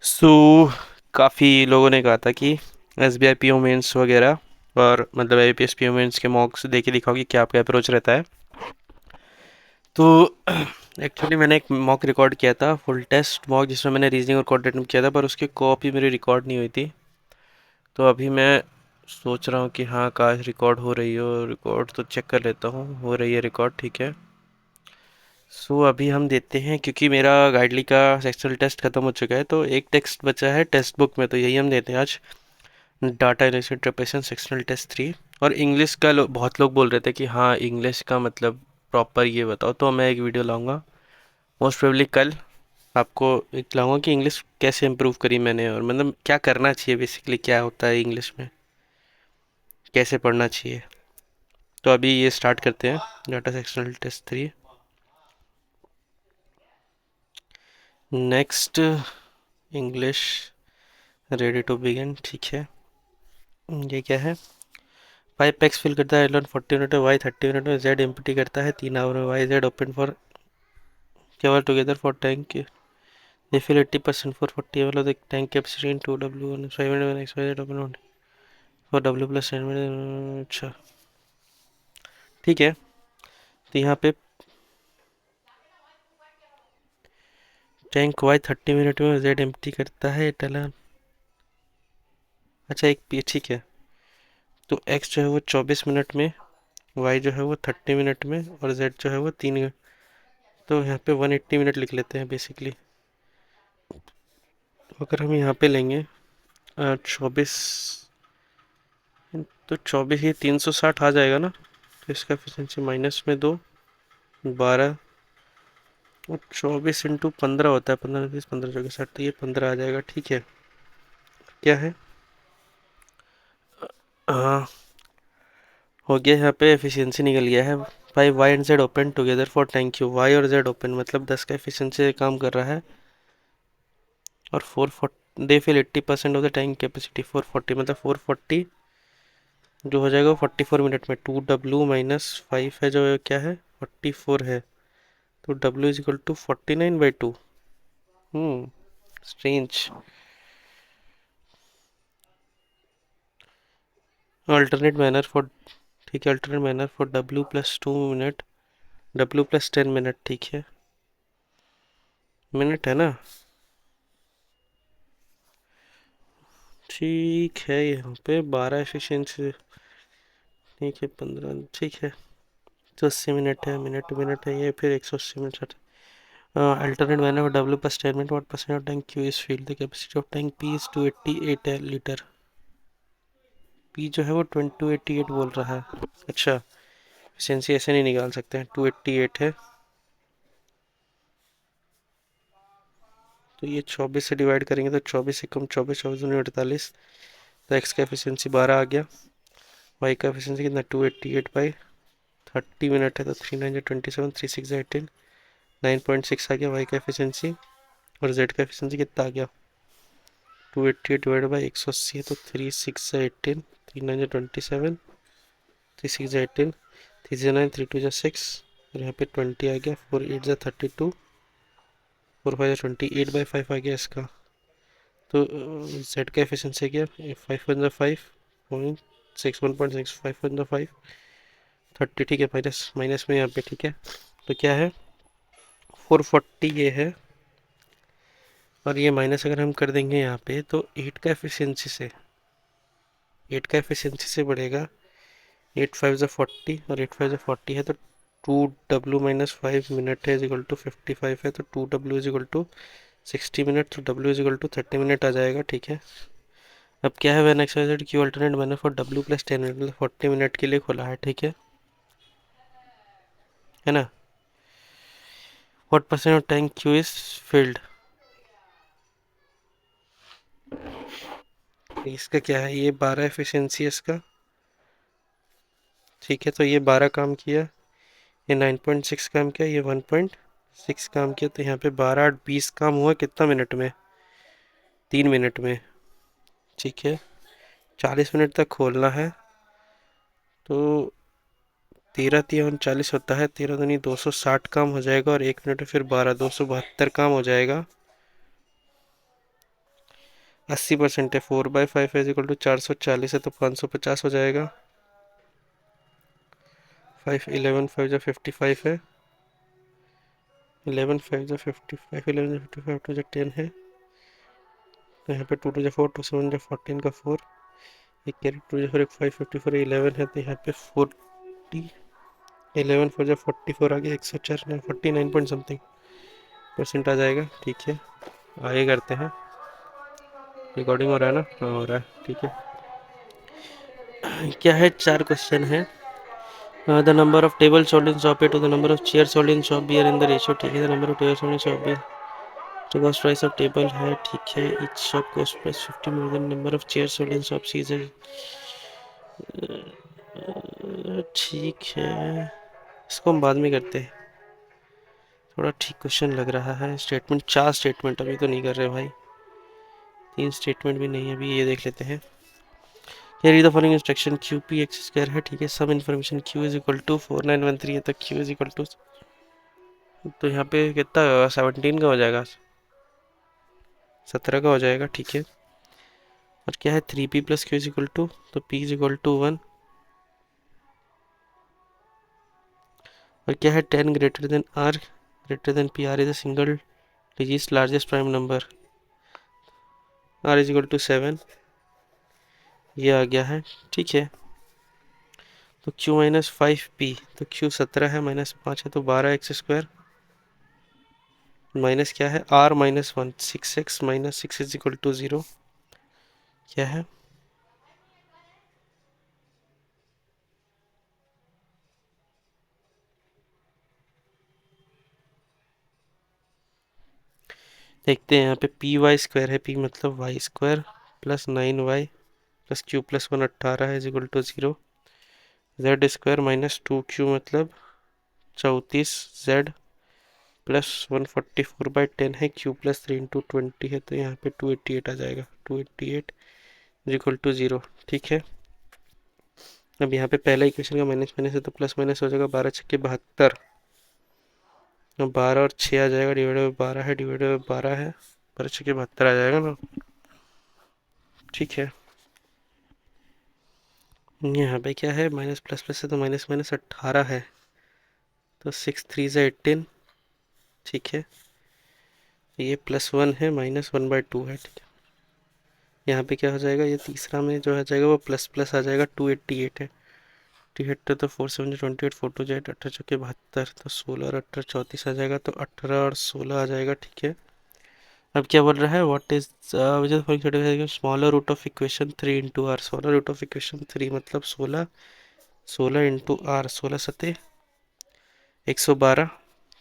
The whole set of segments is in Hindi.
सो काफ़ी लोगों ने कहा था कि S B I P O mains वगैरह और मतलब I P S P O mains के मॉक्स दे के दिखाओ कि क्या आपका अप्रोच रहता है। तो एक्चुअली मैंने एक मॉक रिकॉर्ड किया था, फुल टेस्ट मॉक, जिसमें मैंने रीजनिंग और क्वाड्रेटिक किया था, पर उसकी कॉपी मेरी रिकॉर्ड नहीं हुई थी। तो अभी मैं सोच रहा हूँ कि हाँ, काश रिकॉर्ड हो रही हो। रिकॉर्ड तो चेक कर लेता हूँ, हो रही है रिकॉर्ड, ठीक है। सो अभी हम देते हैं, क्योंकि मेरा गाइडली का सेक्शनल टेस्ट खत्म हो चुका है, तो एक टेक्स्ट बचा है टेक्स्ट बुक में, तो यही हम देते हैं आज। Data analysis interpretation sectional test 3। और इंग्लिश का बहुत लोग बोल रहे थे कि हाँ, इंग्लिश का मतलब प्रॉपर ये बताओ, तो मैं एक वीडियो लाऊंगा मोस्ट प्रोबेबली कल। आपको एक लाऊंगा कि इंग्लिश कैसे इम्प्रूव करी मैंने, और मतलब क्या करना चाहिए, बेसिकली क्या होता है इंग्लिश में, कैसे पढ़ना चाहिए। तो अभी ये स्टार्ट करते हैं, data sectional test 3। Next, English, ready to begin, ठीक है। ये क्या है? 5 पैक्स फिल करता है एल 40 मिनट में, वाई 30 मिनट में, जेड एम्प्टी करता है 3 आवर में, वाई जेड ओपन फॉर केवल together for tank. they fill 80% for 40 ml of the tank capacity in 2W and 5 minutes when XYZ open on for W plus 10 minutes। अच्छा, ठीक है। तो यहाँ पे टैंक वाई 30 मिनट में, जेड एम्प्टी करता है टलन। अच्छा, एक पी, ठीक है। तो एक्स जो है वो 24 मिनट में, वाई जो है वो 30 मिनट में, और जेड जो है वो 3। तो यहाँ पे 180 मिनट लिख लेते हैं बेसिकली। तो अगर हम यहाँ पे लेंगे 24, तो 24 ही 360 आ जाएगा ना। तो इसका एफिशिएंसी माइनस में 2, 12, और 24 × 15 होता है, 15 20 15 24 60, तो ये 15 आ जाएगा, ठीक है। क्या है? हाँ, हो गया। यहाँ पे एफिशिएंसी निकल गया है। 5 y and z open together for thank you. y और z ओपन मतलब 10 का एफिशिएंसी काम कर रहा है। और 440 they fill 80% of the tank capacity. 440 मतलब 440 जो हो जाएगा 44 मिनट में। 2W - 5 है, जो क्या है 44 है। तो W = 49/2। Strange. Alternate manner for, ठीक है, alternate manner for W +2 minute, W +10 minute, ठीक है। मिनट है ना, ठीक है। यहाँ पे 12 एफिशिएंसी, ठीक है, 15, ठीक है। तो 80 मिनट है, मिनट मिनट है ये, फिर 180 minute. Alternate manner for W +10 minute, what percent of tank Q is field, the capacity of tank P is 288 litre. P जो है वो 288 बोल रहा है। अच्छा, एफिशिएंसी ऐसे नहीं निकाल सकते हैं, 288 है। तो ये 24 से डिवाइड करेंगे, तो 24 से कम 24, 24 × 48। तो एक्स का एफिशिएंसी 12 आ गया। वाई का एफिशिएंसी कितना, 288/30 मिनट है, तो 3 9 27, 3 6 18, 9.6 आ गया वाई का एफिशिएंसी। और जेड का एफिशिएंसी कितना आ गया, 288/180 है, तो 3 6 18, 3 9 27, 3 6 18, 3 9, 3 2 6, और यहाँ पे 20 आ गया, 4 8 32, 4 5 28/5 आ गया इसका। तो जेड का एफिशिएंसी क्या, 5 × 5 1.6, 5 × 30, ठीक है, माइनस माइनस में यहाँ पे, ठीक है। तो क्या है, 440 ये है। और ये माइनस अगर हम कर देंगे यहाँ पे, तो 8 का एफिशिएंसी से बढ़ेगा। 8 5 × 40, और 8 5 × 40 है, तो 2W - 5 मिनट है इज इक्वल टू 55 है, तो 2W is equal to 60 minute, तो W is equal to 30 minute आ जाएगा, ठीक है। अब क्या है, when X Y Z Q alternate manner for W +10 minute, मतलब 40 मिनट के लिए खुला है, ठीक है ना। What percent of tank Q is filled, इसका क्या है, ये 12 एफिशिएंसी है इसका, ठीक है। तो ये 12 काम किया, ये 9.6 काम किया, ये 1.6 काम किया, तो यहाँ पे 12 8 20 काम हुआ कितना मिनट में, 3 मिनट में, ठीक है। 40 मिनट तक खोलना है, तो 13 3 39 होता है, 13 दूनी 260 काम हो जाएगा, और 1 मिनट में फिर 12 272 काम हो जाएगा। 80% है, 4/5 इज इक्वल टू 440 है तो 550 हो जाएगा। 5 11 5 जो 55 है, 11 5 जो 55, 11 जो 55 2 जो 10 है, तो यहाँ पे 2 2 जो 4, 2 7 जो 14 का 4, एक कैरी 2 जो 4 एक 5 54 11 है, तो यहाँ पे 40, 11 4 जो 44 आ गया, 104 49 पॉइंट समथिंग परसेंट आ जाएगा। ठीक है, आगे करते हैं। रिकॉर्डिंग हो रहा है ना? हाँ हो रहा है, ठीक है। क्या है, 4 क्वेश्चन है। The number of table sold in shop A to the number of chair sold in shop B are in the ratio. ठीक है, the number of table sold in shop B तो कॉस्ट प्राइस ऑफ टेबल है। ठीक है, each shop cost price 50 more than number of chair sold in shop C is. ठीक है, इसको हम बाद में करते हैं। थोड़ा ठीक क्वेश्चन लग रहा है। स्टेटमेंट, 4 स्टेटमेंट अभी तो नहीं कर रहे भाई, 3 स्टेटमेंट भी नहीं है अभी। ये देख लेते हैं। Here is the following instruction, QP x square है। ठीक है, some information Q is equal to 4913 है, तो Q इज इक्वल टू, तो यहाँ पे कितना होगा, 17 का हो जाएगा, 17 का हो जाएगा। ठीक है, और क्या है, 3P plus Q is equal to, तो P इज इक्वल टू 1, और क्या है, 10 greater than R greater than P, R is a single digit largest prime number, R is equal to 7, ये आ गया है। ठीक है, तो Q माइनस 5P, तो Q 17 है, माइनस 5 है, तो 12x स्क्वायर, माइनस क्या है, R minus 1, 6x minus 6 is equal to 0। क्या है, देखते हैं यहाँ पे, पी वाई स्क्वायर है, पी मतलब Y square plus 9y plus Q plus 1 18 है is equal to 0। Z square minus 2q मतलब 34 जेड प्लस 144/10 है, क्यू प्लस 3 इंटू 20 है, तो यहाँ पे 288 आ जाएगा, 288 इज इक्वल टू 0। ठीक है, अब यहाँ पे पहला इक्वेशन का माइनस माइनस है तो प्लस माइनस हो जाएगा, 12 छक्के 72, 12 और 6 आ जाएगा, डिवाइडेड बाई 12 है, डिवाइडेड बाई 12 है, 12 छक्के 72 आ जाएगा ना। ठीक है, यहाँ पे क्या है, माइनस प्लस प्लस है तो माइनस माइनस 18 है, तो 6 3 से 18। ठीक है, ये +1 है, -1/2 है। ठीक है, यहाँ पे क्या हो जाएगा, ये तीसरा में जो आ जाएगा वो प्लस प्लस आ जाएगा, 288 है, 88 तो 4 7 28, 4 2 8 18 चौके 72, तो 16 और 18 34 आ जाएगा, तो 18 और 16 आ जाएगा। ठीक है, अब क्या बोल रहा है, what is smaller root of equation 3 into R. Smaller root of equation 3 मतलब 16, 16 इंटू आर, 16 सतह 112।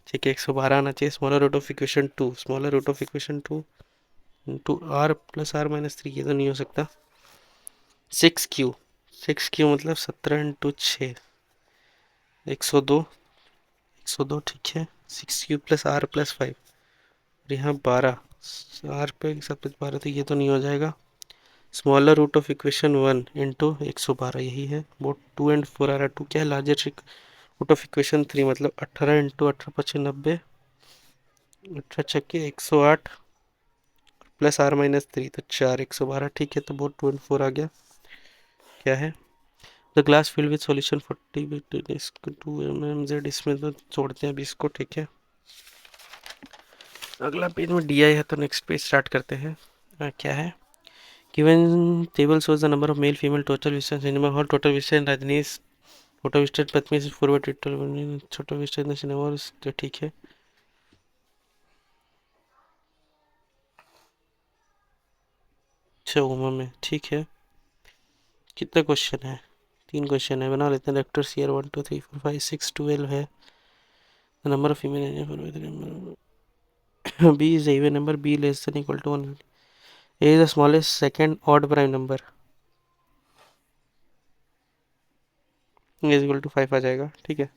ठीक है, 112 आना चाहिए। Smaller root of equation 2, smaller root of equation 2 into R plus R-3, ये तो नहीं हो सकता। 6Q, 6Q मतलब 17 इंटू 6, 102, 102। ठीक है, 6Q प्लस R प्लस 5, और यहाँ 12, R पे 12, तो ये तो नहीं हो जाएगा। Smaller root of equation 1 into 112, यही है। वो 2 एंड 4 आ रहा है, 2 क्या है, लार्जेस्ट रूट ऑफ इक्वेशन 3 मतलब 18 इंटू 18 5 90, 18 छक्के 108 प्लस R-3, तो 4 112। ठीक है, तो वो 2 एंड 4 आ गया। क्या है, the glass filled with solution 40 2 mm z, इसमें तो छोड़ते हैं अभी इसको। ठीक है, अगला पेज में डी आई है, तो नेक्स्ट पेज स्टार्ट करते हैं। क्या है, given table shows the number of male female total visitors in cinema hall. Total visitors in Rajनीश, फोटो विजिटेड पद्मी से फॉरवर्ड ट्विटर, छोटा विजिटेड इन सिनेमा हॉल। तो ठीक है, अच्छा उमा में। ठीक है, कितना क्वेश्चन है, 3 क्वेश्चन है, बना लेते हैं। लेक्टर्स ईयर 1 2 3 4 5 6 12 है। Number of female B is even number, B less than equal to 1, A is the smallest second odd prime number, is equal to 5 आ जाएगा। ठीक है,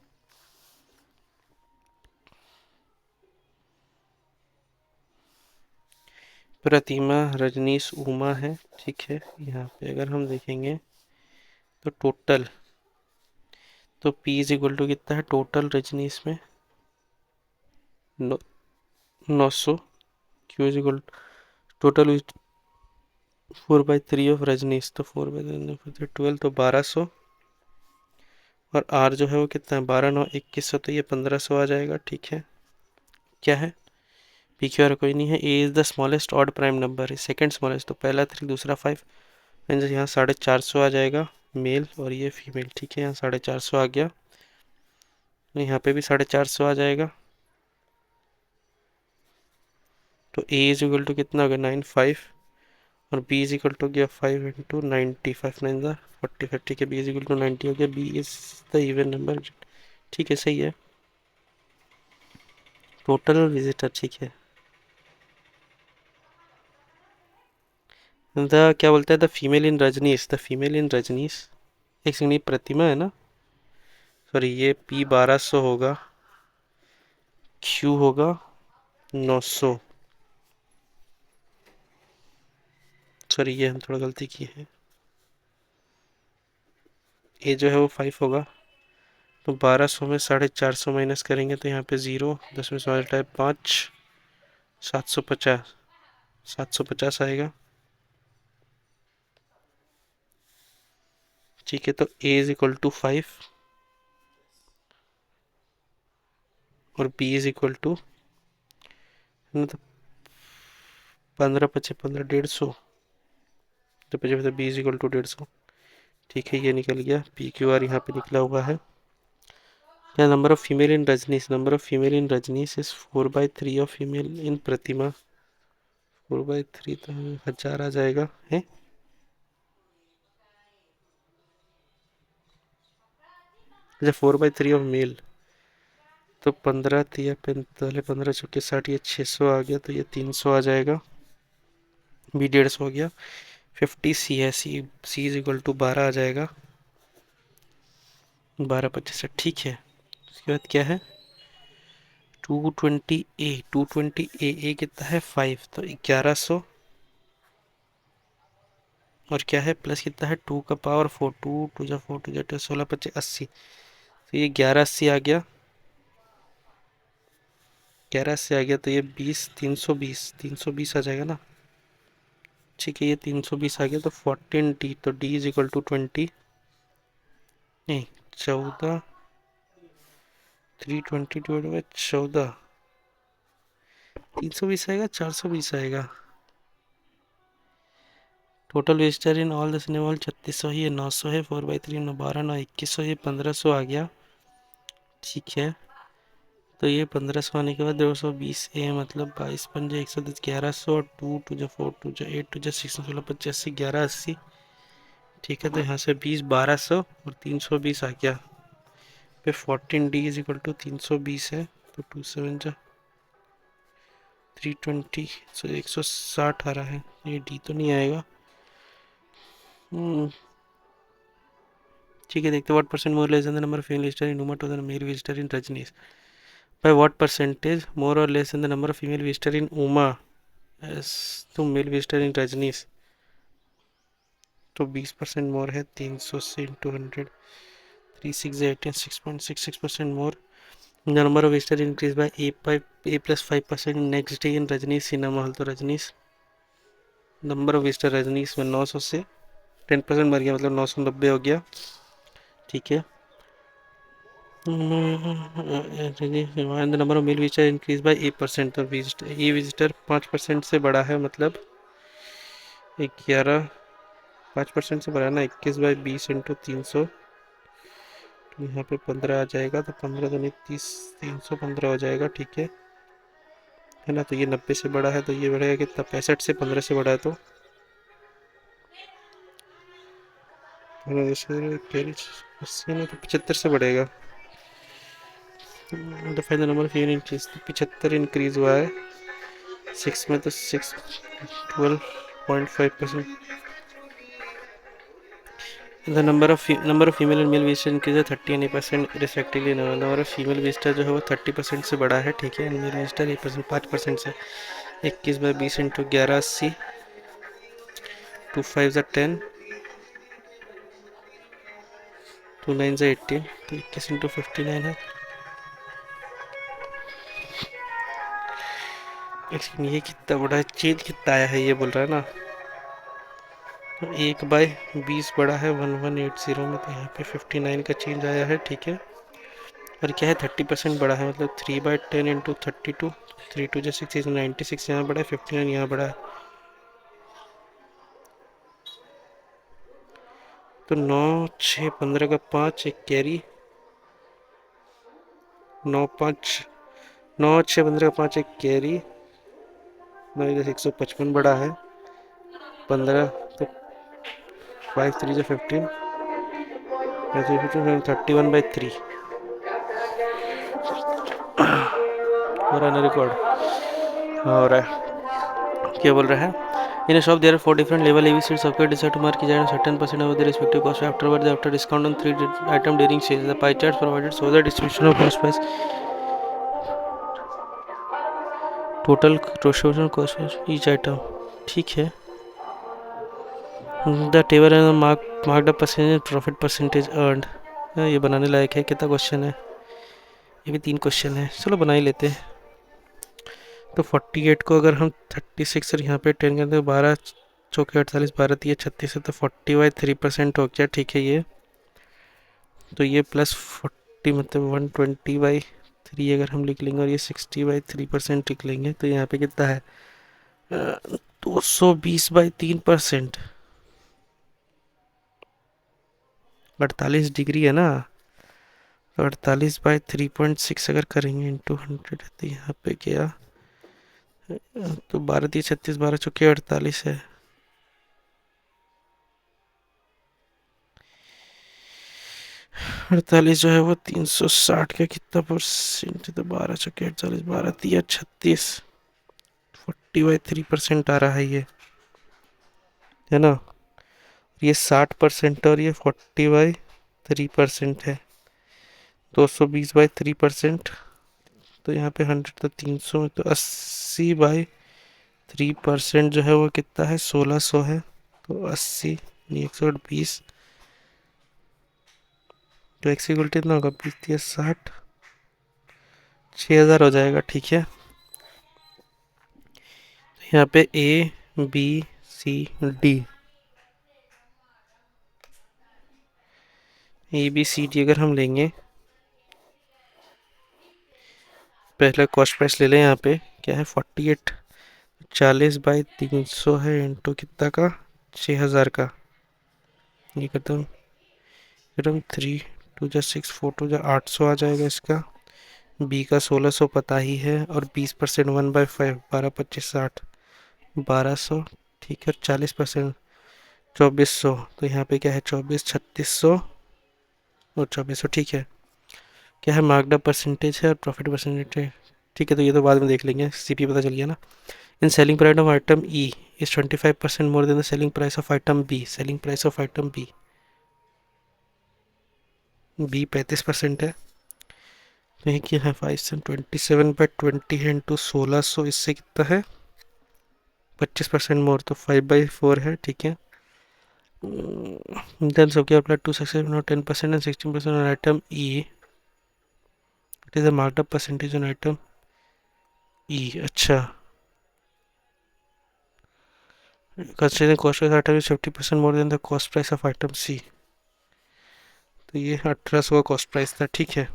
प्रतिमा रजनीश उमा है। ठीक है, यहाँ पे अगर हम देखेंगे तो टोटल, तो P इज इक्वल टू कितना है टोटल रजनीश में, 900। Q is equal total 4/3 of रजनीश, तो 4/12 तो 1200। और आर जो है वो कितना है, 12×9 = 2100, तो ये 1500 आ जाएगा। ठीक है, क्या है, पी क्यू आर कोई नहीं है। A is the smallest odd prime number है, सेकंड स्मॉलेस्ट, तो पहला 3 दूसरा 5, मीन्स यहाँ 450 आ जाएगा मेल, और ये फीमेल। ठीक है, यहाँ 450 आ गया, तो यहाँ पे भी 450 आ जाएगा। तो ए इज इक्वल टू कितना हो गया, 95, और बी इज इक्वल टू गया 5×90, 5×9 = 45। ठीक है, बी इज इक्वल टू 90 हो गया, B is the even number. ठीक है, सही है। टोटल विजिटर, ठीक है। द क्या बोलता है, द फीमेल इन रजनीश, द फीमेल इन रजनीश, एक सेकंड, ये प्रतिमा है ना, सॉरी, ये पी 1200 होगा, क्यू होगा 900, सॉरी ये हम थोड़ा गलती की है। ए जो है वो 5 होगा, तो 1200 में 450 माइनस करेंगे तो यहाँ पे 0, 10 में से मल्टीप्लाई 5, 750, 750 आएगा। ठीक है, तो ए इज इक्वल टू 5 और बी इज इक्वल टू, मतलब 15×5 = 150, तो 55, बी इज इक्वल टू 150। ठीक है, ये निकल गया, पी क्यू आर यहाँ पे निकला हुआ है। क्या number of female in Rajneesh, number of female in Rajneesh is 4/3 of female in Pratima, 4/3 तो 1000 आ जाएगा है। अच्छा, 4/3 ऑफ मेल, तो 15 तिया पहले 15×4 = 60, ये 600 आ गया, तो ये 300 आ जाएगा, बी 150 हो गया। 50 सी है, सी इज इक्वल टू 12 आ जाएगा, 12×25। ठीक है, उसके बाद क्या है, 220 ए, 220 ए कितना है 5, तो 1100, और क्या है प्लस कितना है 2 का पावर 4, 2 2 जा 4 2 जा 2 16 25 80, तो ये 1180 आ गया, 1180 आ गया, तो ये 20, 320 आ जाएगा ना। ठीक है, ये 320 आ गया, तो 14 डी, तो डी इज इक्वल टू 20, नहीं 14, 320 डिवाइड बाई 14, 320 आएगा, 420 आएगा। Total visitor in all the cinema hall 3600 ही है, 900 है, 4/3 12×9 = 2100, ये 1500 आ गया। ठीक है, तो ये 1500 आने के बाद 220 ए, मतलब 22×5 = 110, 1100, और 2 2 जा 4 2 जा 8 2 जा 6 16 25 80, 1180। ठीक है, तो यहाँ से 20, 1200 और 320 आ गया, पे 14 डी इज इक्वल टू 320 है, तो 2 7 जा 320, सो 160 आ रहा है, ये डी तो नहीं आएगा। ठीक है, देखते what percent more less than the number of female visitor in Uma to the male visitor in Rajneesh, by what percentage more और less than the number of female visitor in Uma as to male visitor in Rajneesh, तो 20% मोर है, 300 से into 100, 3 6 18, 6.66% more. The number of visitor increase by A+5% next day in Rajneesh cinema hall, तो Rajneesh number of visitor Rajneesh में 900 से 10% मर गया, मतलब 990 हो गया। ठीक है, the number of male visitor increase bye 8%, तो विजिटर ये विजिटर 5% से बड़ा है, मतलब 11, 5% से बड़ा ना, 21/20 × 300, तो यहाँ पे 15 आ जाएगा, तो 15×2 = 30, 315 हो जाएगा। ठीक है ना, तो ये 90 से बड़ा है, तो ये बढ़ेगा कितना, 65 से 15 से बड़ा है, तो 80 ना, तो 75 से बढ़ेगा। Define the number of unit increase, तो 75 इंक्रीज हुआ है, 6 में, तो 6 12.5%। The number of female and male visitor increase है 30 and 8% respectively, number of female visitor जो है वो 30% से बड़ा है। ठीक है, एंड मेल विजिटर 8%, 5% से, 21/20 × 1180, 2 5 = 10, 2 9 = 18, तो 21 × 59 है। लेकिन ये कितना बड़ा है, चेंज कितना आया है ये बोल रहा है ना, एक बाय 20 बड़ा है 1180 में, तो यहाँ पे 59 का चेंज आया है, ठीक है। और क्या है 30% बड़ा है, मतलब 3/10 इंटू 32, 3 2 6, 96 यहाँ बड़ा है, 59 यहाँ बड़ा है। तो 9 6 15 का 5 एक कैरी, 9 6 15 का 5 एक कैरी, 155 बड़ा है 15, तो 5 3 15, 31/3 हो रहा है ना रिकॉर्ड? हाँ हो रहा है। क्या बोल रहा है? In a shop, there are four different level ABCs. Software decide to mark each item certain percent of the respective cost. Afterward, after discount on three item during sales, the pie charts provided show the distribution of cost price. Total distribution cost of each item. ठीक है. The table and the marked up percentage profit percentage earned. ये बनाने लायक है. कितना क्वेश्चन है? ये भी 3 क्वेश्चन है. चलो बना ही लेते हैं. तो 48 को अगर हम 36 और यहाँ पे 10 करते हैं, 12 चौके 48, 12 3 36 है, तो 40/3% हो गया, ठीक है ये. तो ये +40 मतलब 120/3 अगर हम लिख लेंगे, और ये 60/3% लिख लेंगे, तो यहाँ पे कितना है 220/3%. 48 डिग्री है ना, 48/3.6 अगर करेंगे इंटू 100, तो यहाँ पे क्या, तो 12 3 36, 12 चौके 48 है. 48 जो है वो 360 का कितना परसेंट, तो 12 चौके 48, 12 3 36, 40/3% आ रहा है ये, है ना. ये 60% और ये 40/3% है. 220/3%, तो यहाँ पे 100, तो 300 में, तो 80/3% जो है वो कितना है, 1600 है. तो 80 नहीं 120, तो एक्स इक्वल कितना होगा, 20 6000 हो जाएगा, ठीक है. यहाँ पे डी ABCD अगर हम लेंगे, पहले कॉस्ट प्राइस ले लें. यहाँ पे क्या है 48, 40/300 है इंटू कितना का, 6000 का. ये खत्म, एकदम 3 2 6 4 800 आ जाएगा इसका. बी का 1600 पता ही है, और 20% 1/5, 12 25 60, 1200, ठीक है. 40% 2400, तो यहाँ पे क्या है 24 3600 और 2400, ठीक है. क्या है मार्कड अप परसेंटेज है और प्रॉफिट परसेंटेज है, ठीक है. तो ये तो बाद में देख लेंगे, सीपी पता चल गया ना. In selling price of item E is 25% more than the selling price of item B. Selling price of item B, B 35% है. तो ये क्या है 527/20 है इंटू 1600, इससे कितना है 25% मोर, तो 5/4 है, ठीक है. देन सब क्या apply to success 10% and 16% on item E. It is the marked up percentage on item E. अच्छा, considering cost price item is 50% more than the cost price of item C. तो ये 1800 का कॉस्ट प्राइस था, ठीक है.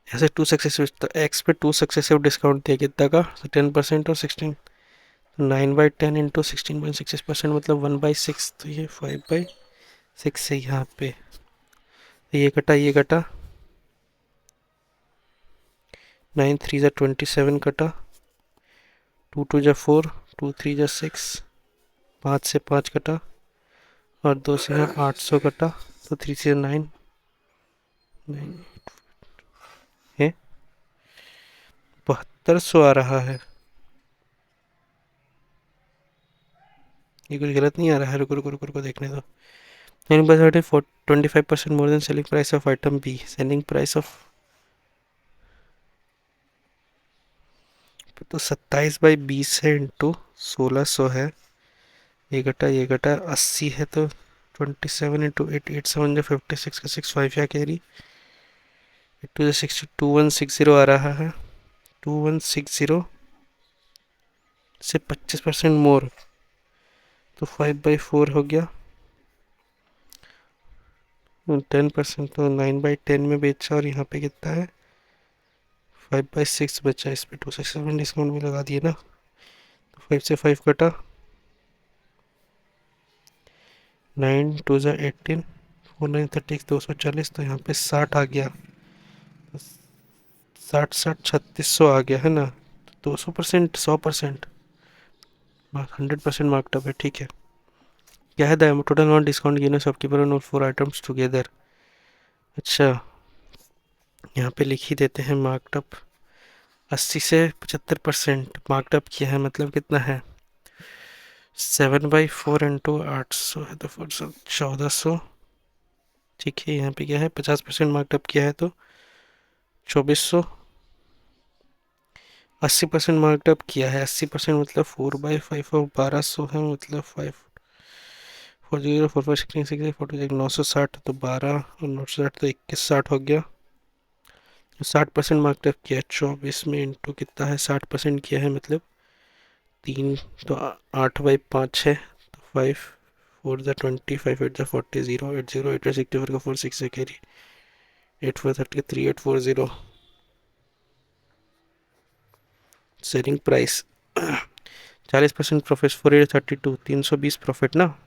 ऐसे टू सक्सेसिव, तो एक्स पे 2 सक्सेसिव डिस्काउंट दिया कितना का, 10% और 16, 9/10 इंटू 16.66% मतलब 1/6, तो ये 5/6 है यहाँ पे. तो ये कटा, ये कटा, 9 3 जा 27 कटा, 2 2 जा 4, 2 3 जा 6, 5 से 5 कटा, और 2 से यहाँ 800 कटा, तो 3 से 9 है 7200 आ रहा है. ये कुछ गलत नहीं आ रहा है, रुको रुको रुको रुको देखने दो. Selling price of 25% more than selling price of item B. Selling price of, तो 27/20 है इंटू 1600 है. ये घटा 80 है, तो 27 इंटू 8 8 7 56 का 65 या कैरी, 2160 आ रहा है. 2160 से 25% मोर, तो 5/4 हो गया। 10% तो 9/10 में बेचा, और यहाँ पे कितना है 5/6 बचा। इस पे 267 डिस्काउंट भी लगा दिए ना, तो 5 से 5 कटा, 9 2 18, 4 9 30, 240, तो यहाँ पे 60 आ गया। 60 60 3600 आ गया है ना। 200%, 100%, 100% मार्कअप है, ठीक है। क्या है the total amount discount given shopkeeper on 4 items together. अच्छा, यहाँ पे लिख ही देते हैं मार्कअप। 80 से 75% मार्कअप किया है, मतलब कितना है 7/4 इंटू 800 है तो 1400। ठीक है, यहाँ पे क्या है 50% मार्कअप किया है तो 2400। 80% मार्कअप किया है, 80% मतलब 4/5 और 1200 है, मतलब 5 4 0 4 5 6 6 4 960, तो 12 और 960 तो 2160 हो गया। 60% मार्कअप किया है 24 में, इंटू कितना है 60% किया है मतलब 3, तो 8/5 है, तो 5 4 ज़ा 20, 5 8 ज़ा 40, 0 8 0 8 का 4 6 से carry, 8 4 30 3840। Selling price 40% profit, 4 8 32, 320 profit ना।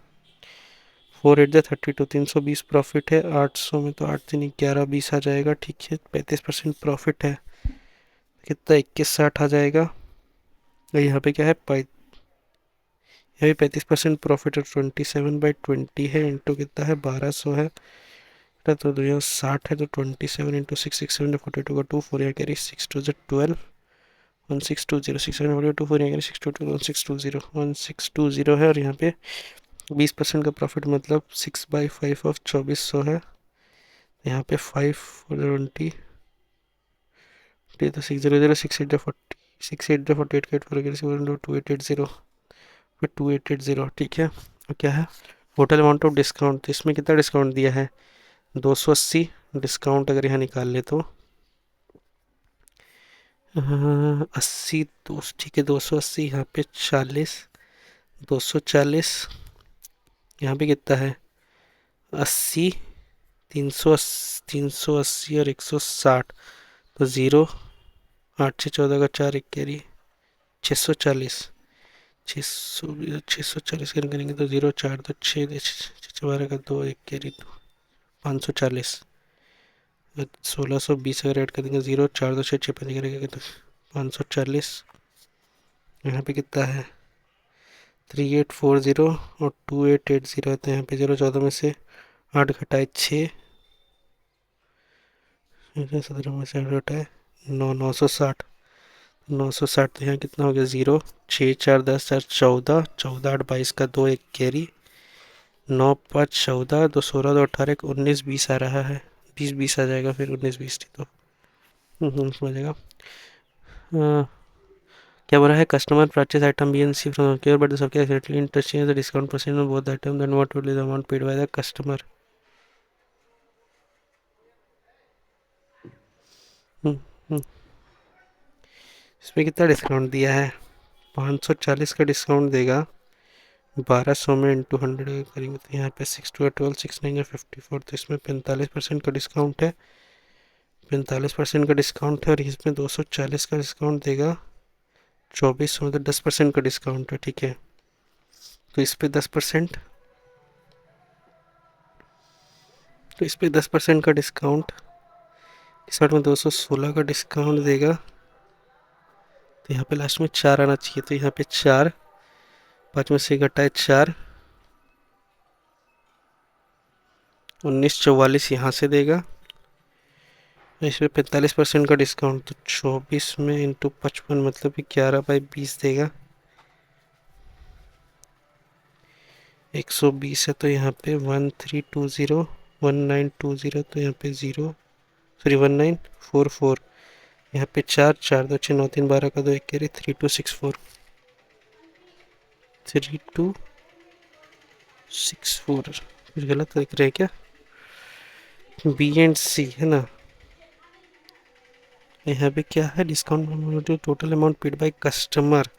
4 8 ज़ा 32, 320 प्रॉफिट है। 800 में तो 8 3 11 20 आ जाएगा, ठीक है। 35% प्रॉफिट है, कितना 2160 आ जाएगा। और यहाँ पे क्या है यहाँ पे 35% प्रॉफिट है, 27/20 है, इंटू कितना है 1200 है, तो 260 है, तो 27 इंटू 6 6 7 42 का 2 4 यहाँ कैरी 6 2 ज़ा 12, 1620 6 7 42 2 4 यहाँ कैरी 6 2 2 0 6 2 0 है। और यहाँ पे 20% का प्रॉफिट मतलब 6/5 ऑफ 2400 है। यहाँ पे 5 4 20, तो 6 0 0 6 8 40, 6 8 48 का 2880, फिर 2880, ठीक है। और क्या है टोटल अमाउंट ऑफ डिस्काउंट, तो इसमें कितना डिस्काउंट दिया है 280। डिस्काउंट अगर यहाँ निकाल ले तो 80, तो ठीक है 280, यहाँ पे 40, 240, यहाँ पे कितना है 80, 380 और 160, तो 0, 8 6 14 का 4 1 कैरी 640, 640 करेंगे तो 0 4 तो 6 12 का 2 1 कैरी, तो 540। 1620 अगर ऐड कर देंगे, 0 4 2 6 6 5 करेंगे तो 540। यहाँ पे कितना है 3840 और 2880 है, तो यहाँ पे 0 14 में से 8 घटाए 6, 17 में से 8 घटाए 9, 960। तो यहाँ कितना हो गया 0 6 4 10 4 14, 14 8 22 का 2 1 कैरी, 9 5 14, 2 16 2 18 19 20 आ रहा है। 20 20 आ जाएगा, फिर 19 20 तो समझ जाएगा। क्या बोला है customer purchase item B and C from care but सबके accidentally interesting the discount percent on both item then what will be the amount paid by the customer. इसमें कितना डिस्काउंट दिया है 540 का डिस्काउंट देगा। 1200 में इंटू 100 करेंगे तो यहाँ पे 6 2 12 6 9 54, तो इसमें 45% का डिस्काउंट है। 45% का डिस्काउंट है, और इसमें 240 का डिस्काउंट देगा। 2400 में तो 10% का डिस्काउंट है, ठीक है। तो इस पे 10%, तो इस पे 10% का डिस्काउंट, इस में 216 का डिस्काउंट देगा। तो यहाँ पे लास्ट में 4 आना चाहिए, तो यहाँ पे 4, 5 में से घटाए 4, 1944 यहाँ से देगा। इसमें 45% का डिस्काउंट, तो 24 में इंटू 55 मतलब कि 11/20 देगा। 120 है, तो यहाँ पे 1320 1920, तो यहाँ पे 0 सॉरी 1944, यहाँ पे 4 4 2 6 9 3 12 का 2 1 कैरी 3264, 3264। कुछ गलत लिख रहे हैं क्या, बी एंड सी है ना। यहाँ पे क्या है discount total amount paid by customer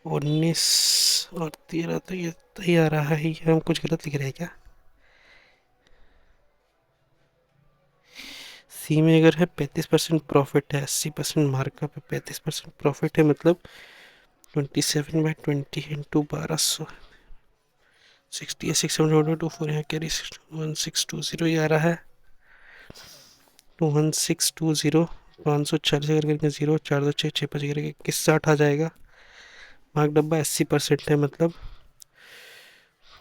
19 और 13 तो ये ही आ रहा है, ये हम कुछ गलत लिख रहे हैं क्या? सी में अगर है 35% प्रॉफिट है, 80% मार्कअप है, 35% प्रॉफिट है, मतलब 27/20 इंटू 1200, 60 624, यहाँ कैरी 1620 ये आ रहा है, 1620, 540 अगर करेंगे जीरो, 4 2 6 6 5 करेंगे 2160 आ जाएगा। मार्क डब्बा 80% है, मतलब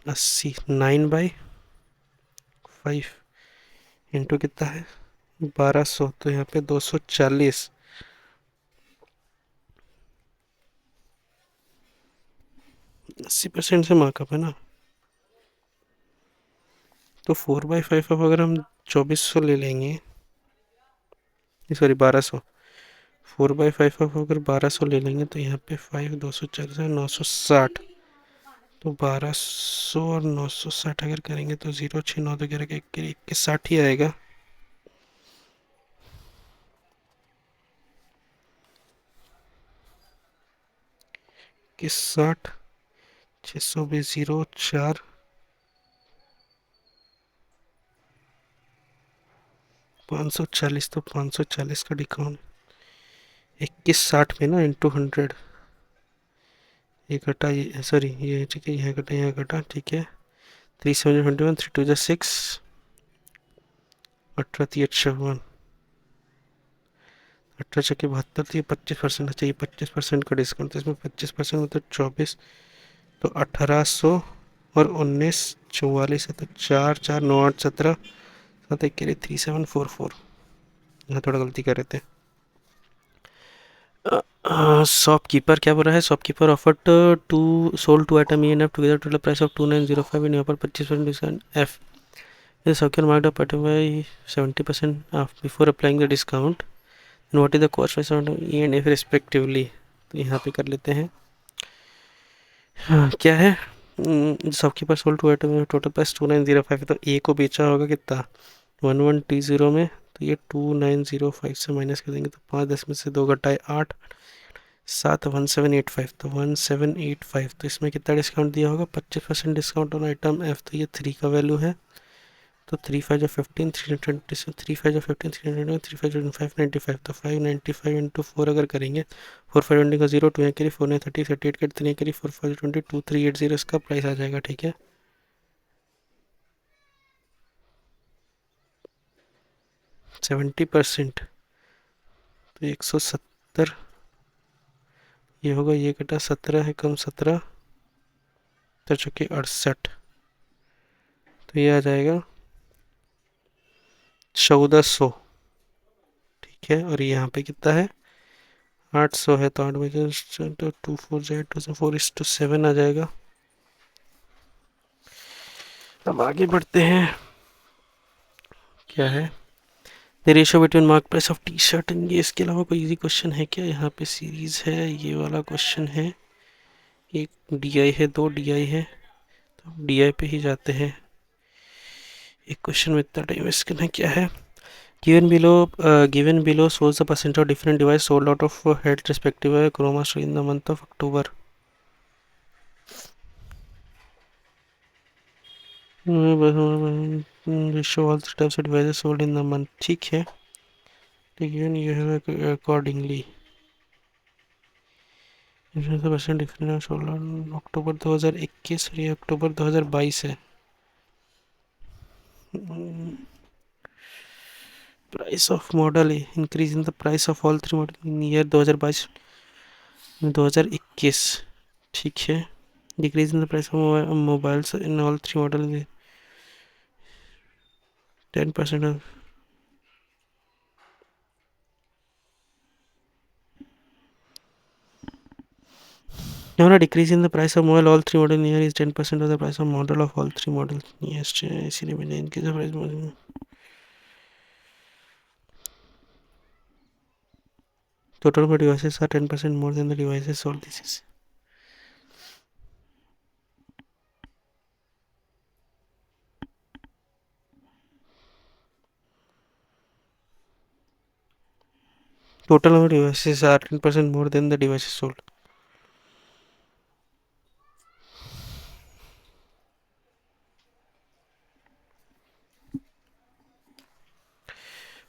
80 9/5 इंटू कितना है 1200, तो यहाँ पे 240, 80% से मार्कअप है ना। तो 4/5 अब अगर हम 2400 ले लेंगे, सॉरी 1200, 4/5 अब अगर 1200 ले लेंगे तो यहाँ पे 5 240 960, तो 1200 और 960 अगर करेंगे तो 0 6 9 तो गिर के 2160 ही आएगा। 2160, 620, 0 4, 540, तो 540 का डिस्काउंट 2160 में ना इंटू 100, ये घटा, ये सॉरी ये ठीक है, यहाँ घटा यहाँ घटा, ठीक है। 3 7 21, 3 2 6, 18 3 8 7, 18 6 72, तो ये 25% चाहिए, 25% का डिस्काउंट, तो इसमें 25% मतलब 24, तो 1800 और 19 44 है, तो 4 4 9 8 17, 7 1 के लिए 3744, यहाँ थोड़ा गलती कर रहे थे। शॉपकीपर क्या बोल रहा है? Shopkeeper offered to sold two item E and F together total price of 2905 and यहाँ पर 25% discount if is shopkeeper marked up item by 70% before applying the discount and what is the cost price of E and F respectively. तो यहाँ पे कर लेते हैं। हाँ, क्या है? Shopkeeper sold two item total price 2905, तो ए को बेचा होगा कितना 1120 में, तो ये 2905 से माइनस कर देंगे तो 5 10 में से 2 घटाए 8 7 1785, तो 1785, तो इसमें कितना डिस्काउंट दिया होगा 25% डिस्काउंट ऑन आइटम एफ, तो ये 3 का वैल्यू है, तो 3 5 जो 15 320, 3 5 जो 15 320, 3 5 जो 595, तो 595 इंटू 4 अगर करेंगे 4 5 20 का 0 2 यहाँ करिए 4 9 30 38 के 3 करिए 4 5 20 2380 इसका प्राइस आ जाएगा, ठीक है। 70%, तो 170, ये होगा, ये कटा 17 है कम 17, तो चुके 68, तो ये आ जाएगा 1400, ठीक है। और यहाँ पे कितना है 800 है, तो 8 में तो 2 4 जाए 2 से 4:7 आ जाएगा। अब आगे बढ़ते हैं, क्या है the ratio between mark price of T shirt and, ये इसके अलावा कोई इजी क्वेश्चन है क्या? यहाँ पे सीरीज है, ये वाला क्वेश्चन है, एक डीआई है, दो डीआई है, तो डीआई पे ही जाते हैं। एक क्वेश्चन में इतना टाइम वेस्ट करना क्या है? given below shows the percentage of different device sold out of head respective chroma store in the month of October. Show all the types of devices sold in the month, ठीक है, given you have accordingly percent difference sold October 2021 और ये अक्टूबर 2022 है। Price of model increase in the price of all three model in year 2022 2021, ठीक है। Decrease in the price of mobiles in all three model 10% of no decrease in the price of mobile all three model year is 10% of the price of model of all three model, yes इसीलिए मैंने इनके price total number of devices are 10% more than the devices sold, this is total number of devices are 10% more than the devices sold,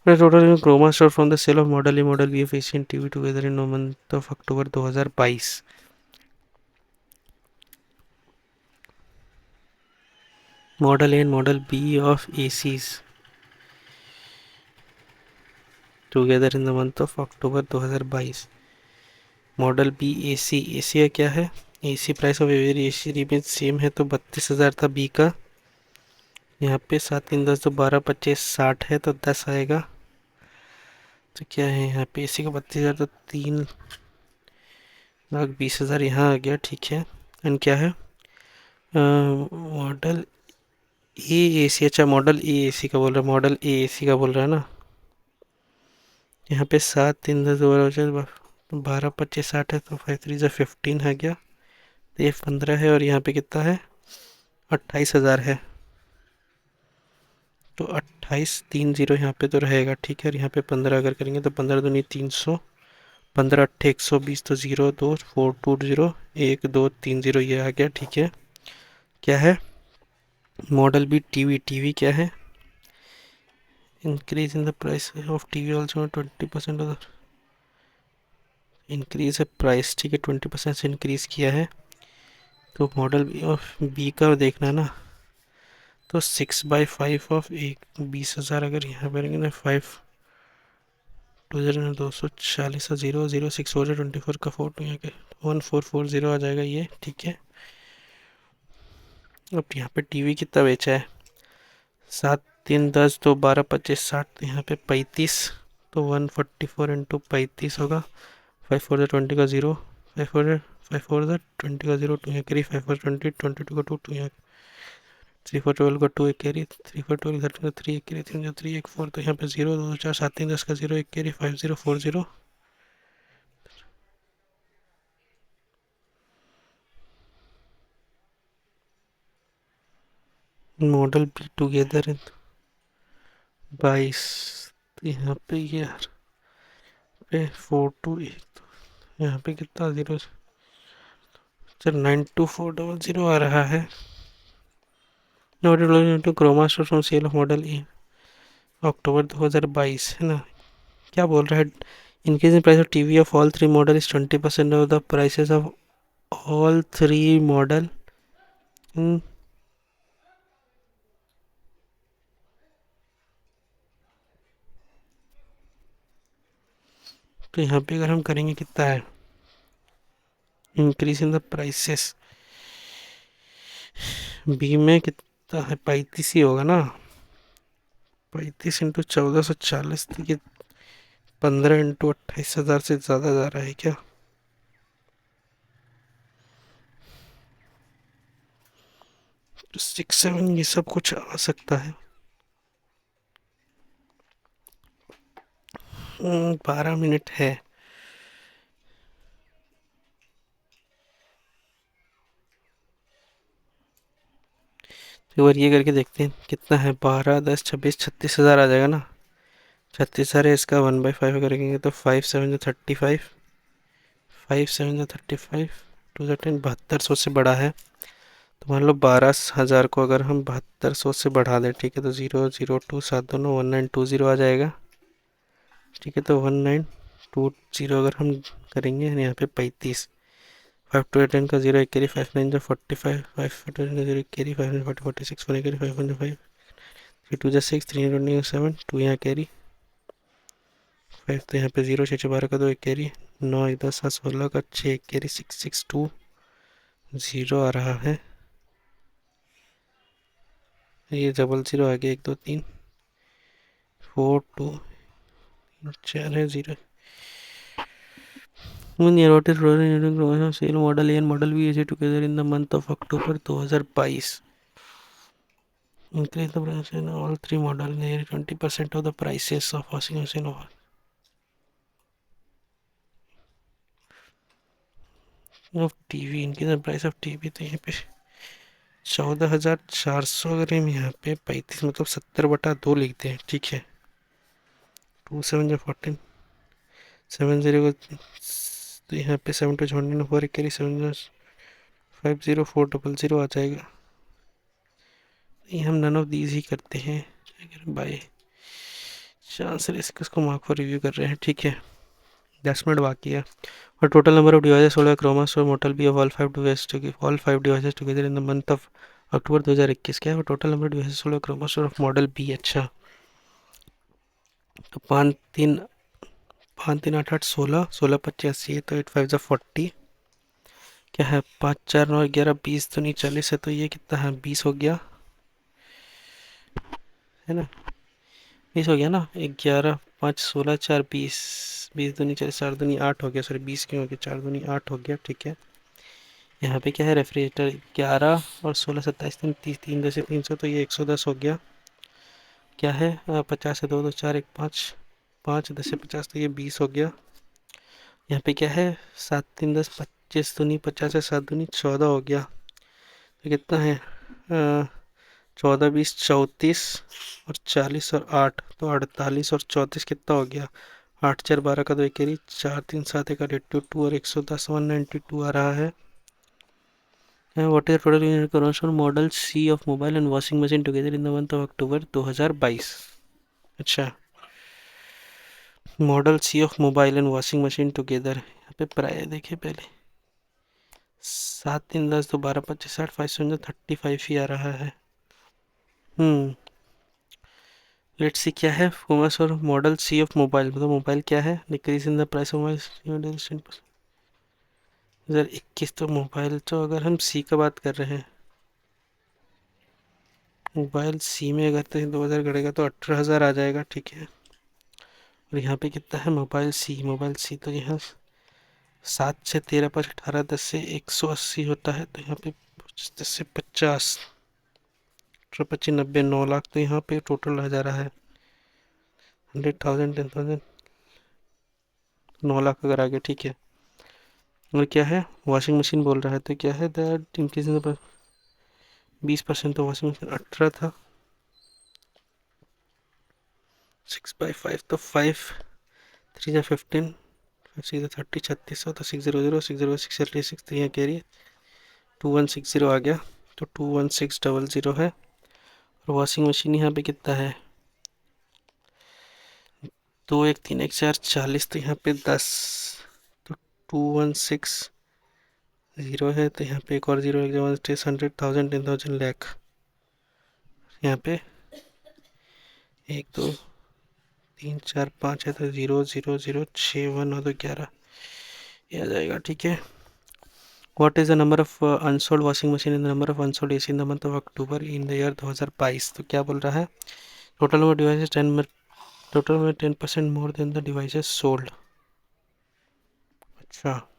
total Croma store from the sale of model A model B of Asian TV together in month of October 2022। Model A and model B of ACs together in the month of October 2022। Model B AC, AC का क्या है? AC price of every AC remain same है, तो 32,000 था बी का। यहाँ पे 7 3 10 तो 12 25 60 है, तो 10 आएगा। तो क्या है यहाँ पे? एसी का 32,000 तो 3,20,000 यहाँ आ गया, ठीक है। एंड क्या है? मॉडल ए एसी, अच्छा मॉडल ए एसी का बोल रहा है, मॉडल ए एसी का बोल रहा है ना। यहाँ पे 7 3 10 12 25 60 है, तो 5 3 15 है गया। तो ये 15 है, और यहाँ पे कितना है? 28,000 है। तो 28 30 यहाँ पे तो रहेगा, ठीक है। और यहाँ पे 15 अगर करेंगे तो 15 दूनी 300, 15 8 120, तो 0 2 4 2 0 1 2 3 0 ये आ गया, ठीक है। क्या है? मॉडल बी टीवी, टीवी क्या है? Increase in the price of TV also 20% of increase है प्राइस, ठीक है। 20% से इंक्रीज किया है। तो मॉडल बी ऑफ बी का देखना ना, तो 6/5 ऑफ एक 20,000 अगर यहाँ पे रहेंगे ना, 5 2,240 0 0 6 4 24 का 4 यहाँ के 1440 आ जाएगा ये, ठीक है। अब यहाँ पे टीवी कितना बेचा है? 7 3 10 तो 12 25 60, तो यहाँ पे 35, तो 144 इंटू 35 होगा। 5 4 20 का 0, 5 4 20 का 0 टू यहाँ करी, 5 4 20 22 का 2 यहाँ, 3 4 12 का 2 एक कैरी, 3 4 12 13 का 3 एक कैरी, 3 3 1 4, तो यहाँ पे 0 2 4 7 3 10 का 0 एक carry, 5040। Model be together in 22, तो यहाँ पे यार पे 4 2 1, तो यहाँ पे कितना 0, सर 92400 आ रहा है। To Croma store from sale of model A October 2022 है ना। क्या बोल रहा है? Increase in price of TV of all three model is 20% of the prices of all three model. तो यहाँ पे अगर हम करेंगे कितना है increase in the prices, B में कितना है? 35 ही होगा ना। 35 इंटू 1440, तो ये 15 इंटू 28,000 से ज़्यादा जा रहा है क्या? तो 6 7 ये सब कुछ आ सकता है। 12 मिनट है। एक बार ये करके देखते हैं कितना है। 12 10 26 36,000 आ जाएगा ना। 36,000 है, इसका 1/5 करेंगे तो 5 7 35, 5 7 35, 2 10 7200 से बड़ा है। तो मान लो 12,000 को अगर हम 7200 से बढ़ा दें, ठीक है, तो 0 0 2 7 दोनों 1920 आ जाएगा, ठीक है। तो 1920 अगर हम करेंगे यहाँ पे 35, 5 2 10 का 0 एक कैरी, 5 9 45, 5 4 10 का 0 एक कैरी, 5 9 40 46 1 कैरी, 5 1 5, 3 2 6 3 20 7 2 यहाँ कैरी, 5 तो यहाँ पे 0 6 6 12 का 2 एक कैरी, 9 1 10 7 16 का 6 एक कैरी, 6 6 2 0 आ रहा है। ये 0 0 आ गया, 1 2 3 4 2 4 है 0। Sale model A and model B AC together in the month of October 2022। Increase the price in all three models nearly 20% of the prices of washing machine of TV. increase the price of TV, तो यहाँ पे 14,400 अगर हम यहाँ पे 35 मतलब 70/2 लिखते हैं, ठीक है। 2 7 जो 14 7 0 को, तो यहाँ पे 7 2 20 4 एक कैरी, 7 5 0 4 0 आ जाएगा। ये हम नन ऑफ दीज ही करते हैं। अगर बाय चांस रिस्क इसको मार्क फॉर रिव्यू कर रहे हैं, ठीक है। 10 मिनट बाकी है। और total number of devices sold Croma so model B of all five devices together in the month of October 2021। क्या है total number devices sold Croma so of model B, अच्छा। तो 5 3 5 3 8 8 16, 16 25 80 है, तो 8 5 40। क्या है 5 4 9 11 20, तो नहीं 40 है, तो ये कितना है 20 हो गया, है ना। 20 हो गया ना, 11 5 16 4 20, 20 दूनी 40, 4 दूनी 8 हो गया, सॉरी 20 क्यों हो गया, 4 दूनी 8 हो गया, ठीक है। यहाँ पे क्या है रेफ्रिजरेटर 11 और 16 27 30, 3 10 300, तो ये 110 हो गया। क्या है 50 है, 2 2 4 1 5, 5 10 से 50, तो ये 20 हो गया। यहाँ पे क्या है 7 3 10 25 दूनी 50 है, 7 दूनी 14 हो गया। तो कितना है 14 20 34 और 40 और 8, तो 48 और 34 कितना हो गया, 8 4 12 का, तो एक कैरी 4 3 7 एक 82 और 110 192 आ रहा है। What is total unit consumption model C of mobile and washing machine together in the month of October 2022। अच्छा, model C of mobile and washing machine together, यहाँ पे प्राय देखिए पहले, 7 3 10 तो 12 25 60 5 35 ही आ रहा है। हम्म, लेट्स सी क्या है कॉमर्स और मॉडल सी ऑफ मोबाइल, मतलब मोबाइल क्या है, decrease in the price of mobile 2021। तो मोबाइल, तो अगर हम सी का बात कर रहे हैं, मोबाइल सी में अगर तो 2000 घटेगा तो 18,000 आ जाएगा, ठीक है। और यहाँ पे कितना है मोबाइल सी तो यहाँ 7 6 13 5 18 10 से 180 होता है, तो यहाँ पे 10 से 50 18 25 90 9 लाख, तो यहाँ पे टोटल आ जा रहा है 100,000 10,000, 9 लाख अगर आगे, ठीक है। और क्या है वॉशिंग मशीन बोल रहा है, तो क्या है दैट इंक्रीज 20%, तो वॉशिंग मशीन 18 था, 6/5, तो 5 3 15, 5 6 30 3600, तो 600 606 तो यहाँ कैरी 2160 आ गया, तो 21600 है। और वॉशिंग मशीन यहाँ पे कितना है 2 1 3 1 4 40, तो यहाँ पे 10, तो 2160 है, तो यहाँ पे एक और जीरो लग जाए 100,000 10,000 लाख। यहाँ पे 1 2 3 4 5 है, तो 0 0 0 6 1 और 11 ये आ जाएगा, ठीक है। What is the number of unsold washing machine in the number of unsold AC in the month of October in the year 2022। तो क्या बोल रहा है टोटल नंबर डिवाइसेस 10, टोटल में 10% मोर देन द डिवाइसेस सोल्ड। अच्छा,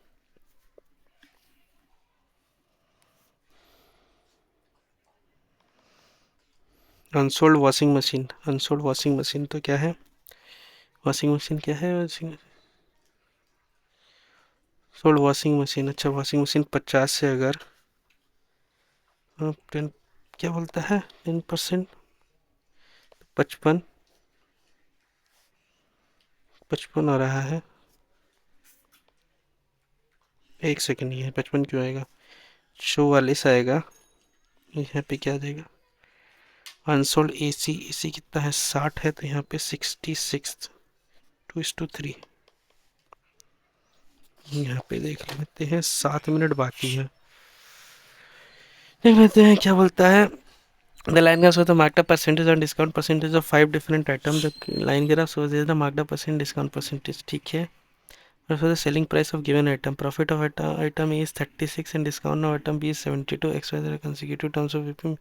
अनसोल्ड वॉशिंग मशीन तो क्या है, वॉशिंग मशीन क्या है, वॉशिंग सोल्ड वॉशिंग मशीन, अच्छा वॉशिंग मशीन 50 से अगर 10, क्या बोलता है 10%, 55 55 आ रहा है, 1 सेकेंड, ये 55 क्यों आएगा, 44 आएगा। यहाँ पे क्या आ जाएगा अनसोल्ड एसी कितना है 60 है, तो यहाँ पे 66, 2:3। यहाँ पे देख लेते हैं 7 मिनट बाकी है, देख लेते हैं क्या बोलता है। द लाइन का द मार्कड परसेंटेज और discount percentage of 5 different item, the line graph shows the marked percent discount percentage, ठीक है। और for the selling price of given item, profit of item A is 36 and discount of item B is 72, XYZ are consecutive terms of VP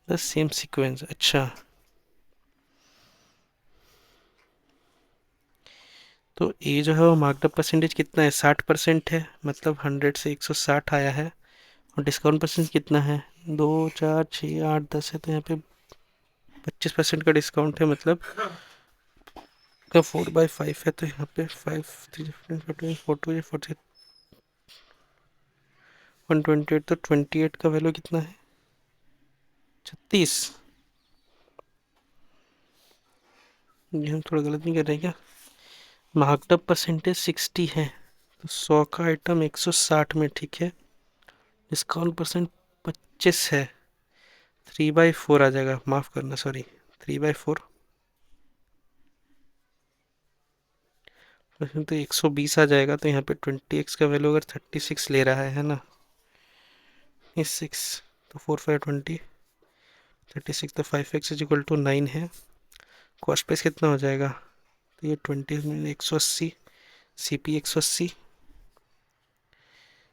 the same sequence, अच्छा। तो ये जो है वो मार्कअप परसेंटेज कितना है 60% है, मतलब 100 से 160 आया है। और डिस्काउंट परसेंट कितना है 2 4 6 8 10 है, तो यहाँ पे 25% का डिस्काउंट है, मतलब का 4/5 है, तो यहाँ पे 5 3 4 4 128, तो 28 का वैल्यू कितना है 36। ये हम थोड़ा गलत नहीं कर रहे क्या, मार्कअप परसेंटेज 60 है, तो 100 का आइटम 160 में, ठीक है। डिस्काउंट परसेंट 25 है, 3/4 आ जाएगा, माफ़ करना सॉरी 3/4, क्वेश्चन तो 120 आ जाएगा, तो यहाँ पे 20x का वैल्यू अगर 36 ले रहा है ना, इस 6, तो 4 5 20, 36, तो 5x इज इक्वल टू 9 है। कॉस्ट प्राइस कितना हो जाएगा, तो ये 20 में 180, CP 180,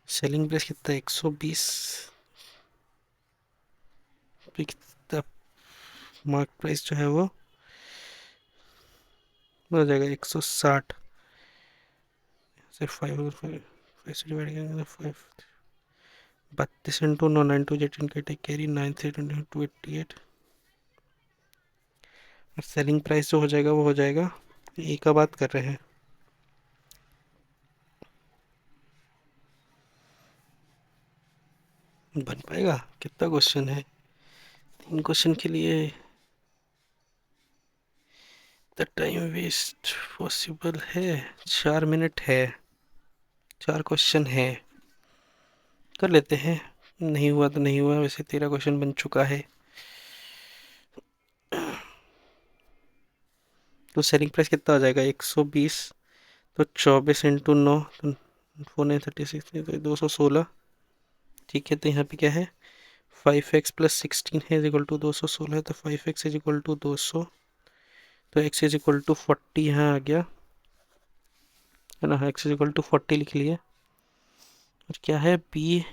सेलिंग प्राइस कितना है 120, कितना मार्क प्राइस जो है वो हो जाएगा 160 से 5 और 5 से डिवाइड करेंगे तो 5, 32 इंटू 9, 9 टू 18 का टेक कैरी 9 से 22 88, और सेलिंग प्राइस जो हो जाएगा वो हो जाएगा, ए का बात कर रहे हैं। बन पाएगा, कितना क्वेश्चन है, 3 क्वेश्चन के लिए द टाइम वेस्ट पॉसिबल है, 4 मिनट है, 4 क्वेश्चन है, कर लेते हैं। नहीं हुआ तो नहीं हुआ, वैसे 13 क्वेश्चन बन चुका है। तो सेलिंग प्राइस कितना हो जाएगा 120, तो 24 इंटू 9, तो 4 9 36, तो 216। ठीक है, तो यहाँ पे क्या है 5x प्लस 16 है इज इक्वल टू 216, तो 5x इज इक्वल टू 200, तो x इज इक्वल टू 40 यहाँ आ गया है ना, x इज इक्वल टू 40 लिख लिए। और क्या है बी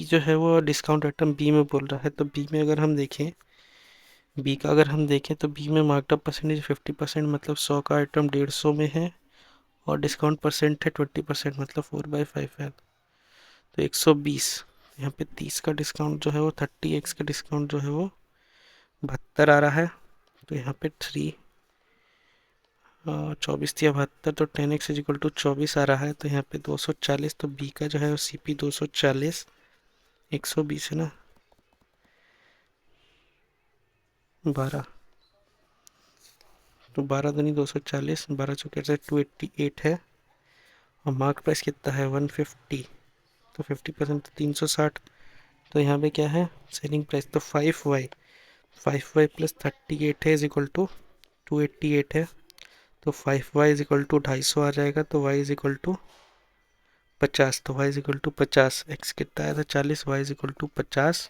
जो है वो डिस्काउंट आइटम बी में बोल रहा है, तो बी में अगर हम देखें, बी का अगर हम देखें तो बी में मार्कअप परसेंटेज 50%, मतलब 100 का आइटम 150 में है, और डिस्काउंट परसेंट है 20%, मतलब 4/5 है, तो 120। यहाँ पे 30 का डिस्काउंट जो है वो 30x का डिस्काउंट जो है वो 72 आ रहा है, तो यहाँ पे 3 24 या 72, तो 10x इज इक्वल टू 24 आ रहा है, तो यहाँ पे 240, तो बी का जो है वो CP 240, 120 है ना, 12, तो 12 दूनी 240, 12 चौके से 288 है, और मार्क प्राइस कितना है 150, तो 50% तो 360, तो यहाँ पे क्या है सेलिंग प्राइस, तो 5y प्लस 38 है इज इक्वल टू 288 है, तो 5y इज इक्वल टू 250 आ जाएगा, तो y इज इक्वल टू 50, तो y is equal to 50, x कितना आया था 40, y इज इक्वल टू 50,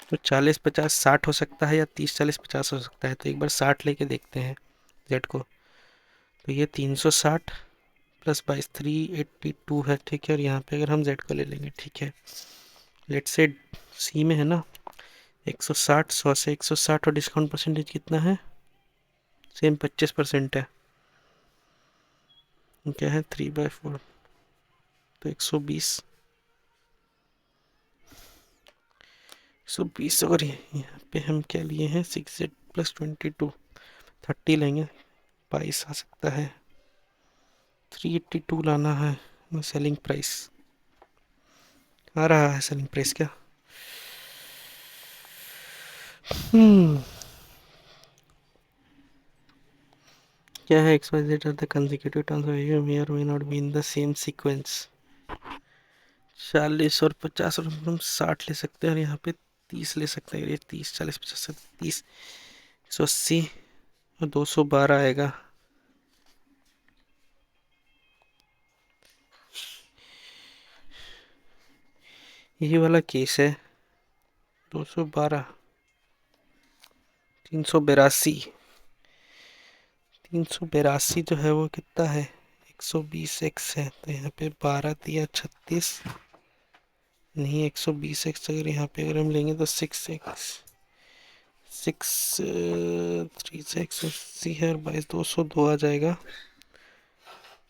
तो 40 50 60 हो सकता है, या 30 40 50 हो सकता है, तो एक बार 60 लेके देखते हैं z को, तो ये 360 प्लस 22 382 है, ठीक है, और यहाँ पे अगर हम z को ले लेंगे, ठीक है, लेट से सी में है ना 160, 100 से 160, और डिस्काउंट परसेंटेज कितना है, सेम 25% है, क्या है 3/4, तो 120, 120, और यहाँ पे हम क्या लिए हैं 6z प्लस 22, 30 लेंगे, 22 आ सकता है, 382 लाना है सेलिंग प्राइस, आ रहा है सेलिंग प्राइस क्या, क्या है X Y Z are the consecutive terms of a may और may not be in the same sequence, 40 और 50, और हम 60 ले सकते हैं, और यहाँ पे 30 ले सकते हैं, ये 30 40 50 30, 180 और 212 आएगा, यही वाला केस है, 212, 382, 382 जो है वो कितना है 120x है, तो यहाँ पे 12 दिया 36, नहीं 120x, अगर यहाँ पे अगर हम लेंगे तो 6x, 3 से 180 है, और 22 202 आ जाएगा,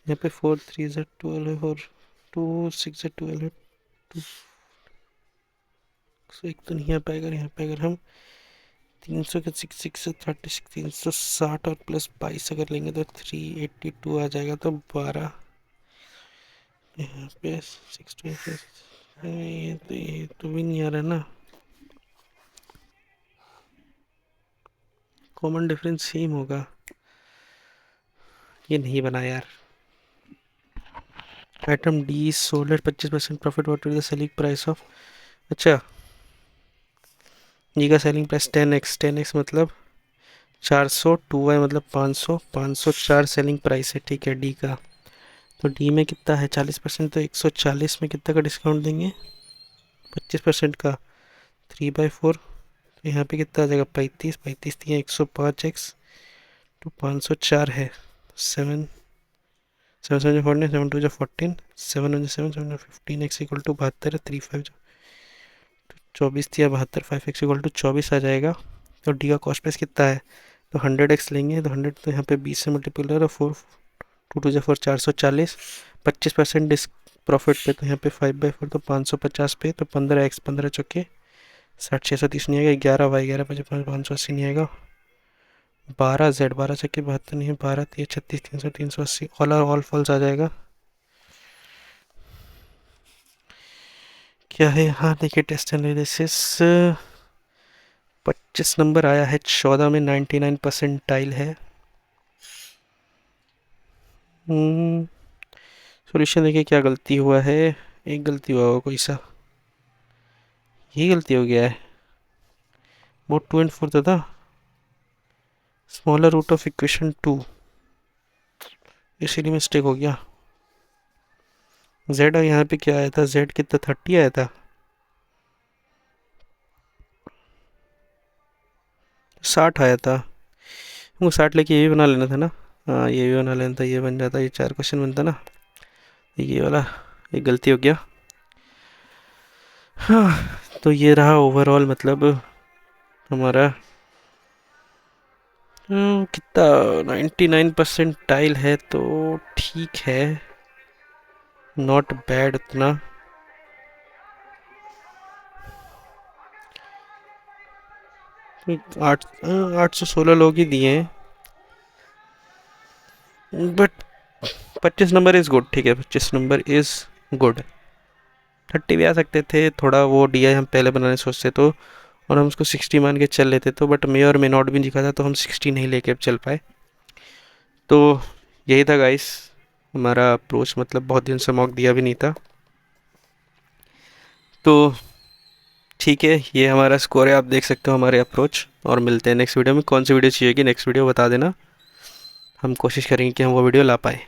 यहाँ पे 4 3 से 12 है, और 2 6 से 12 है, 2 एक तो नहीं आ पाएगा, यहाँ पे अगर हम 300 के 6 से 36 360 और प्लस 22 अगर लेंगे तो 382 आ जाएगा, तो 12, यहाँ पे 6 ये तो भी नहीं आ रहा ना, कॉमन डिफरेंस सेम होगा, ये नहीं बना यार, item D sold at 25% profit, what is the selling price of, अच्छा डी का सेलिंग प्राइस 10x, 10x मतलब 400, 2y मतलब 500, 504 सेलिंग प्राइस है, ठीक है डी का। तो डी में कितना है 40%, तो 140 में कितना का डिस्काउंट देंगे, 25% का, 3/4। तो यहाँ पे कितना आ जाएगा 35, 35 दिए 105x, तो 504 है। 7, 7 7 14, 7 2 14, 7 7 15x इक्वल टू 72 है, 35 24 दिया 72, 5x इक्वल टू 24 आ जाएगा। तो डी का कॉस्ट प्राइस कितना है, तो 100x लेंगे, तो 100 तो यहाँ पे 20 से मल्टीप्लाई करो, 4 2 2 4 440, 25% डिस्क प्रॉफिट पे, तो यहाँ पे 5/4 तो 550 पे, तो 15x, 15 चौके 60, 630 नहीं आएगा, 11y, 11 55, 580 नहीं आएगा, 12z, 12 चौके 72 नहीं है, 12 3 36, 300, 380, ऑल फॉल्स आ जाएगा। क्या है यहाँ देखिए, टेस्ट एनालिसिस 25 नंबर आया है, 14 में 99 परसेंटाइल है। सॉल्यूशन देखिए क्या गलती हुआ है, एक गलती हुआ होगा कोई सा, ये गलती हो गया है, वो 2 and 4 था स्मॉलर रूट ऑफ इक्वेशन 2, इसीलिए मिस्टेक हो गया। जेड यहाँ पे क्या आया था, जेड कितना 30 आया था, 60 आया था, वो 60 लेके ये भी बना लेना था ना। हाँ ये भी बना लेना था, ये बन जाता, ये 4 क्वेश्चन बनता ना, ये वाला एक गलती हो गया। हाँ तो ये रहा ओवरऑल, मतलब हमारा कितना 99% है, तो ठीक है, नॉट बैड उतना। तो 816 लोग ही दिए हैं, बट 25 नंबर इज़ गुड, ठीक है 25 नंबर इज़ गुड। 30 भी आ सकते थे, थोड़ा वो डी हम पहले बनाने सोचते तो, और हम उसको 60 मान के चल लेते तो, बट मे और मे नॉट भी दिखा था, तो हम 60 नहीं लेके चल पाए। तो यही था गाइस हमारा अप्रोच, मतलब बहुत दिन से मॉक दिया भी नहीं था। तो ठीक है, ये हमारा स्कोर है, आप देख सकते हो हमारे अप्रोच। और मिलते हैं नेक्स्ट वीडियो में, कौन सी वीडियो चाहिए कि नेक्स्ट वीडियो बता देना, हम कोशिश करेंगे कि हम वो वीडियो ला पाए।